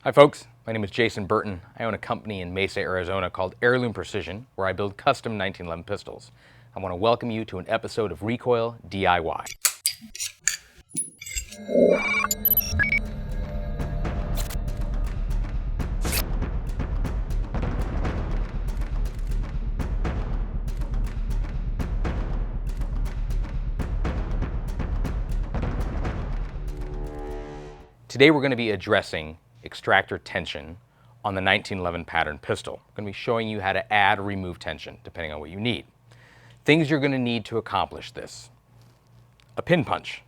Hi folks, my name is Jason Burton. I own a company in Mesa, Arizona called Heirloom Precision, where I build custom 1911 pistols. I want to welcome you to an episode of Recoil DIY. Today we're going to be addressing extractor tension on the 1911 pattern pistol. I'm going to be showing you how to add or remove tension depending on what you need. Things you're going to need to accomplish this: a pin punch,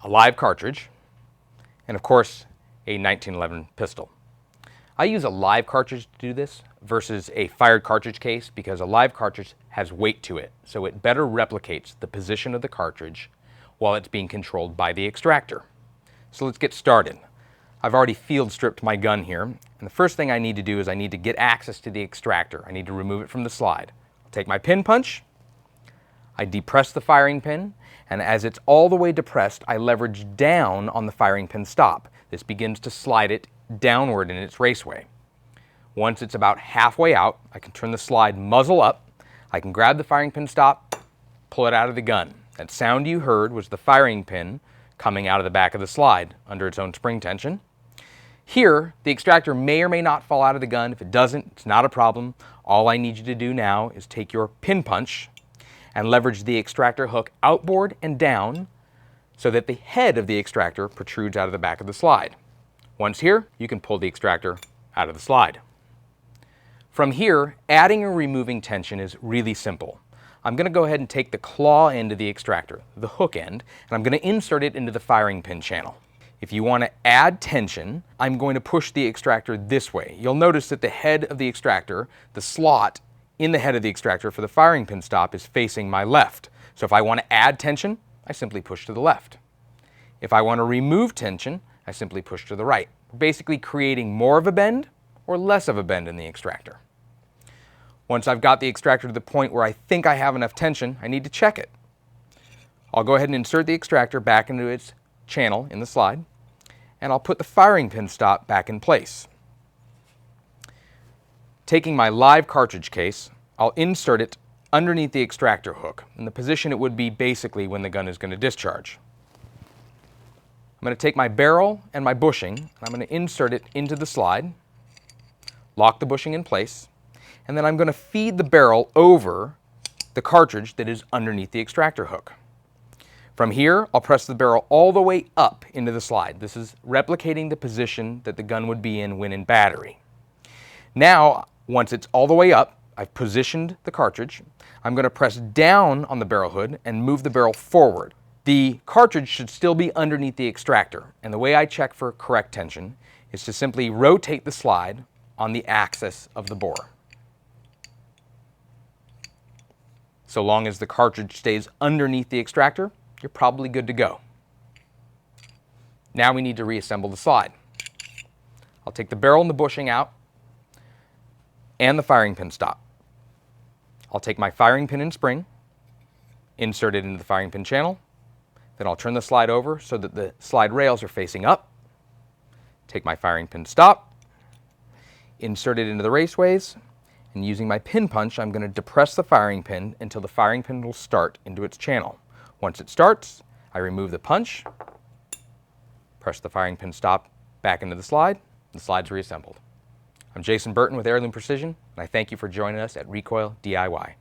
a live cartridge, and of course a 1911 pistol. I use a live cartridge to do this versus a fired cartridge case because a live cartridge has weight to it, so it better replicates the position of the cartridge while it's being controlled by the extractor. So let's get started. I've already field stripped my gun here, and the first thing I need to do is I need to get access to the extractor. I need to remove it from the slide. I'll take my pin punch, I depress the firing pin, and as it's all the way depressed, I leverage down on the firing pin stop. This begins to slide it downward in its raceway. Once it's about halfway out, I can turn the slide muzzle up, I can grab the firing pin stop, pull it out of the gun. That sound you heard was the firing pin coming out of the back of the slide under its own spring tension. Here, the extractor may or may not fall out of the gun. If it doesn't, it's not a problem. All I need you to do now is take your pin punch and leverage the extractor hook outboard and down so that the head of the extractor protrudes out of the back of the slide. Once here, you can pull the extractor out of the slide. From here, adding or removing tension is really simple. I'm going to go ahead and take the claw end of the extractor, the hook end, and I'm going to insert it into the firing pin channel. If you want to add tension, I'm going to push the extractor this way. You'll notice that the head of the extractor, the slot in the head of the extractor for the firing pin stop, is facing my left. So if I want to add tension, I simply push to the left. If I want to remove tension, I simply push to the right. Basically creating more of a bend or less of a bend in the extractor. Once I've got the extractor to the point where I think I have enough tension, I need to check it. I'll go ahead and insert the extractor back into its channel in the slide, and I'll put the firing pin stop back in place. Taking my live cartridge case, I'll insert it underneath the extractor hook in the position it would be basically when the gun is going to discharge. I'm going to take my barrel and my bushing, and I'm going to insert it into the slide, lock the bushing in place, and then I'm going to feed the barrel over the cartridge that is underneath the extractor hook. From here, I'll press the barrel all the way up into the slide. This is replicating the position that the gun would be in when in battery. Now, once it's all the way up, I've positioned the cartridge. I'm going to press down on the barrel hood and move the barrel forward. The cartridge should still be underneath the extractor, and the way I check for correct tension is to simply rotate the slide on the axis of the bore. So long as the cartridge stays underneath the extractor, you're probably good to go. Now we need to reassemble the slide. I'll take the barrel and the bushing out and the firing pin stop. I'll take my firing pin and spring, insert it into the firing pin channel, then I'll turn the slide over so that the slide rails are facing up, take my firing pin stop, insert it into the raceways, and using my pin punch, I'm going to depress the firing pin until the firing pin will start into its channel. Once it starts, I remove the punch, press the firing pin stop back into the slide's reassembled. I'm Jason Burton with Heirloom Precision, and I thank you for joining us at Recoil DIY.